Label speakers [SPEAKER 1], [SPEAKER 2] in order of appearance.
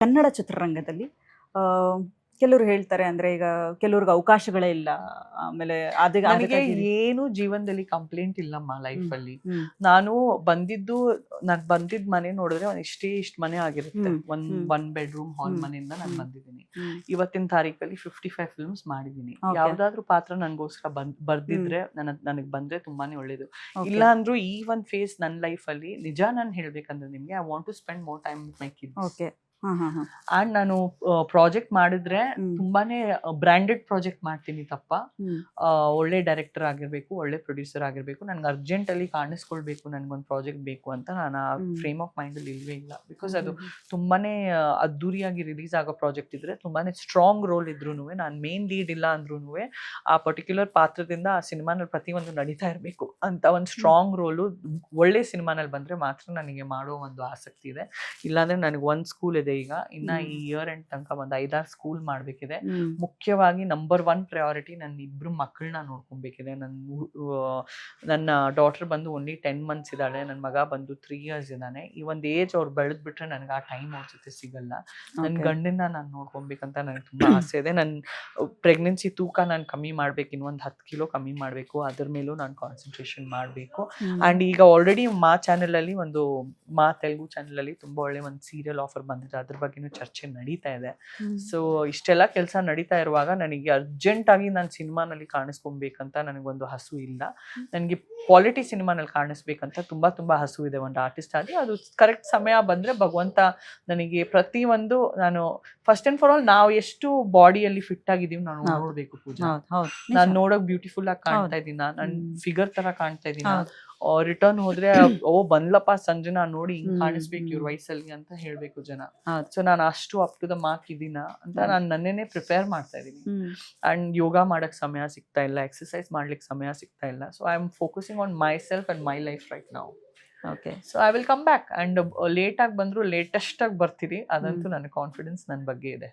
[SPEAKER 1] ಕನ್ನಡ ಚಿತ್ರರಂಗದಲ್ಲಿ ಆ, ಕೆಲವರು ಹೇಳ್ತಾರೆ ಅಂದ್ರೆ ಈಗ ಕೆಲವ್ರಿಗೆ ಅವಕಾಶಗಳೇ ಇಲ್ಲ. ಆಮೇಲೆ
[SPEAKER 2] ನನಗೆ
[SPEAKER 1] ಅದಕ್ಕಾಗಿ
[SPEAKER 2] ಏನು ಜೀವನದಲ್ಲಿ ಕಂಪ್ಲೇಂಟ್ ಇಲ್ಲಮ್ಮ ಲೈಫ್ ಅಲ್ಲಿ.
[SPEAKER 1] ಹ್ಮ್
[SPEAKER 2] ನಾನು ನಾನ್ ಬಂದಿದ್ ಮನೆ ನೋಡಿದ್ರೆ ಇಷ್ಟ್ ಮನೆ ಆಗಿರುತ್ತೆ. ಒನ್ ಬೆಡ್ರೂಮ್ ಹಾಲ್
[SPEAKER 1] ಹ್ಮ್.
[SPEAKER 2] ಮನೆಯಿಂದ ನಾನು
[SPEAKER 1] ಹ್ಮ್.
[SPEAKER 2] ಬಂದಿದ್ದೀನಿ.
[SPEAKER 1] ಹ್ಮ್.
[SPEAKER 2] ಇವತ್ತಿನ ತಾರೀಕಲ್ಲಿ 55 ಫಿಲ್ಮ್ಸ್ ಮಾಡಿದ್ದೀನಿ.
[SPEAKER 1] Okay.
[SPEAKER 2] ಯಾವ್ದಾದ್ರು ಪಾತ್ರ ನನ್ಗೋಸ್ಕರ ಬರ್ದಿದ್ರೆ ನನಗ್ ಬಂದ್ರೆ ತುಂಬಾನೇ ಒಳ್ಳೇದು. ಇಲ್ಲ ಅಂದ್ರೂ ಈ ಒಂದ್ ಫೇಸ್ ನನ್ನ ಲೈಫ್ ಅಲ್ಲಿ ನಿಜ ನಾನು ಹೇಳ್ಬೇಕಂದ್ರೆ ನಿಮ್ಗೆ I want to spend more time with my kids.
[SPEAKER 1] Okay.
[SPEAKER 2] And ನಾನು ಪ್ರಾಜೆಕ್ಟ್ ಮಾಡಿದ್ರೆ
[SPEAKER 1] ಹ್ಮ್.
[SPEAKER 2] ತುಂಬಾನೇ ಬ್ರಾಂಡೆಡ್ ಪ್ರಾಜೆಕ್ಟ್ ಮಾಡ್ತೀನಿ ತಪ್ಪ.
[SPEAKER 1] ಹ್ಮ್.
[SPEAKER 2] ಒಳ್ಳೆ ಡೈರೆಕ್ಟರ್ ಆಗಿರ್ಬೇಕು, ಒಳ್ಳೆ ಪ್ರೊಡ್ಯೂಸರ್ ಆಗಿರ್ಬೇಕು, ನನ್ಗೆ ಅರ್ಜೆಂಟ್ ಅಲ್ಲಿ ಕಾಣಿಸ್ಕೊಳ್ಬೇಕು, ನನ್ಗೊಂದು ಪ್ರಾಜೆಕ್ಟ್ ಬೇಕು ಅಂತ ನಾನು ಆ ಫ್ರೇಮ್ ಆಫ್ ಮೈಂಡ್ ಅಲ್ಲಿ ಇಲ್ವೇ ಇಲ್ಲ. ಬಿಕಾಸ್ ಅದು ತುಂಬಾನೇ ಅದ್ದೂರಿಯಾಗಿ ರಿಲೀಸ್ ಆಗೋ ಪ್ರಾಜೆಕ್ಟ್ ಇದ್ರೆ, ತುಂಬಾನೇ ಸ್ಟ್ರಾಂಗ್ ರೋಲ್ ಇದ್ರು ನಾನು ಮೇನ್ ಲೀಡ್ ಇಲ್ಲ ಅಂದ್ರೂ ಆ ಪರ್ಟಿಕ್ಯುಲರ್ ಪಾತ್ರದಿಂದ ಆ ಸಿನಿಮಾನಲ್ಲಿ ಪ್ರತಿಯೊಂದು ನಡೀತಾ ಇರಬೇಕು ಅಂತ ಒಂದು ಸ್ಟ್ರಾಂಗ್ ರೋಲು ಒಳ್ಳೆ ಸಿನಿಮಾನಲ್ಲಿ ಬಂದ್ರೆ ಮಾತ್ರ ನನಗೆ ಮಾಡೋ ಒಂದು ಆಸಕ್ತಿ ಇದೆ. ಇಲ್ಲಾಂದ್ರೆ ನನಗೆ ಒಂದ್ ಸ್ಕೂಲ್ ಇದೆ ಈಗ, ಇನ್ನ ಈ ಇಯರ್ ಎಂಡ್ ತನಕ ಒಂದು 5-6 ಸ್ಕೂಲ್ ಮಾಡ್ಬೇಕಿದೆ. ಮುಖ್ಯವಾಗಿ ನಂಬರ್ 1 ಪ್ರಯಾರಿಟಿ ನನ್ನ 2 ಮಕ್ಕಳನ್ನ ನೋಡ್ಕೊಬೇಕಿದೆ. ನನ್ನ ಡಾಟರ್ ಬಂದು ಓನ್ಲಿ 10 ಮಂತ್ಸ್ ಇದ್ದಾಳೆ, ನನ್ನ ಮಗ ಬಂದು 3 ಇಯರ್ಸ್ ಇದ್ದಾನೆ. ಈ ಒಂದು ಏಜ್ ಅವ್ರು ಬೆಳೆದ್ ಬಿಟ್ರೆ ನನಗೆ ಆ ಟೈಮ್ ಅವ್ರ ಜೊತೆ ಸಿಗಲ್ಲ. ನನ್ನ ಗಂಡನ್ನ ನಾನು ನೋಡ್ಕೊಬೇಕಂತ ನನಗೆ ತುಂಬಾ ಆಸೆ ಇದೆ. ನನ್ನ ಪ್ರೆಗ್ನೆನ್ಸಿ ತೂಕ ನಾನು ಕಮ್ಮಿ ಮಾಡ್ಬೇಕು, ಇನ್ನೊಂದು 10 ಕಿಲೋ ಕಮ್ಮಿ ಮಾಡಬೇಕು, ಅದ್ರ ಮೇಲೂ ನಾನು ಕಾನ್ಸಂಟ್ರೇಷನ್ ಮಾಡಬೇಕು. ಅಂಡ್ ಈಗ ಆಲ್ರೆಡಿ ಮಾ ಚಾನೆಲ್ ಅಲ್ಲಿ ಮಾ ತೆಲುಗು ಚಾನೆಲ್ ಅಲ್ಲಿ ತುಂಬಾ ಒಳ್ಳೆ ಒಂದು ಸೀರಿಯಲ್ ಆಫರ್ ಬಂದಿದೆ, ಅದ್ರ ಬಗ್ಗೆನೂ ಚರ್ಚೆ ನಡೀತಾ ಇದೆ. ಸೊ ಇಷ್ಟೆಲ್ಲ ಕೆಲಸ ನಡೀತಾ ಇರುವಾಗ ನನಗೆ ಅರ್ಜೆಂಟ್ ಆಗಿ ನಾನು ಸಿನಿಮಾನಲ್ಲಿ ಕಾಣಿಸ್ಕೊಬೇಕಂತ ನನಗೊಂದು ಹಸು ಇಲ್ಲ. ನನಗೆ ಕ್ವಾಲಿಟಿ ಸಿನಿಮಾನಲ್ಲಿ ಕಾಣಿಸ್ಬೇಕಂತ ತುಂಬಾ ಹಸು ಇದೆ ಒಂದು ಆರ್ಟಿಸ್ಟ್ ಆಗಿ. ಅದು ಕರೆಕ್ಟ್ ಸಮಯ ಬಂದ್ರೆ ಭಗವಂತ ನನಗೆ ಪ್ರತಿಯೊಂದು, ನಾನು ಫಸ್ಟ್ ಅಂಡ್ ಫಾರ್ ಆಲ್ ನಾವು ಎಷ್ಟು ಬಾಡಿಯಲ್ಲಿ ಫಿಟ್ ಆಗಿದೀವಿ ನಾವು ನೋಡ್ಬೇಕು ಪೂಜಾ. ನಾನು ನೋಡೋಕ್ ಬ್ಯೂಟಿಫುಲ್ ಆಗಿ ಕಾಣ್ತಾ ಇದೀನ, ನನ್ ಫಿಗರ್ ತರ ಕಾಣ್ತಾ ಇದೀನ, ರಿಟರ್ನ್ ಹೋದ್ರೆ ಬಂದ್ಲಪ್ಪ ಸಂಜನಾ ನೋಡಿ ಹಿಂಗ್ ಕಾಣಿಸ್ಬೇಕು ಇವ್ರ ವಯಸ್ಸಲ್ಲಿ ಅಂತ ಹೇಳ್ಬೇಕು ಜನ. ಸೊ ನಾನು ಅಷ್ಟು ಅಪ್ ಟು ದ ಮಾರ್ಕ್ ಇದೀನ ಅಂತ ನಾನು ನನ್ನೇನೆ ಪ್ರಿಪೇರ್ ಮಾಡ್ತಾ ಇದೀನಿ. ಅಂಡ್ ಯೋಗ ಮಾಡಕ್ ಸಮಯ ಸಿಗ್ತಾ ಇಲ್ಲ, ಎಕ್ಸರ್ಸೈಸ್ ಮಾಡ್ಲಿಕ್ಕೆ ಸಮಯ ಸಿಗ್ತಾ ಇಲ್ಲ. So I am focusing on my self and my life right now.
[SPEAKER 1] Okay.
[SPEAKER 2] So I will come back and late ಆಗಿ ಬಂದ್ರು ಲೇಟೆಸ್ಟ್ ಆಗಿ ಬರ್ತೀರಿ, ಅದಂತೂ ನನ್ನ ಕಾನ್ಫಿಡೆನ್ಸ್ ನನ್ನ ಬಗ್ಗೆ ಇದೆ.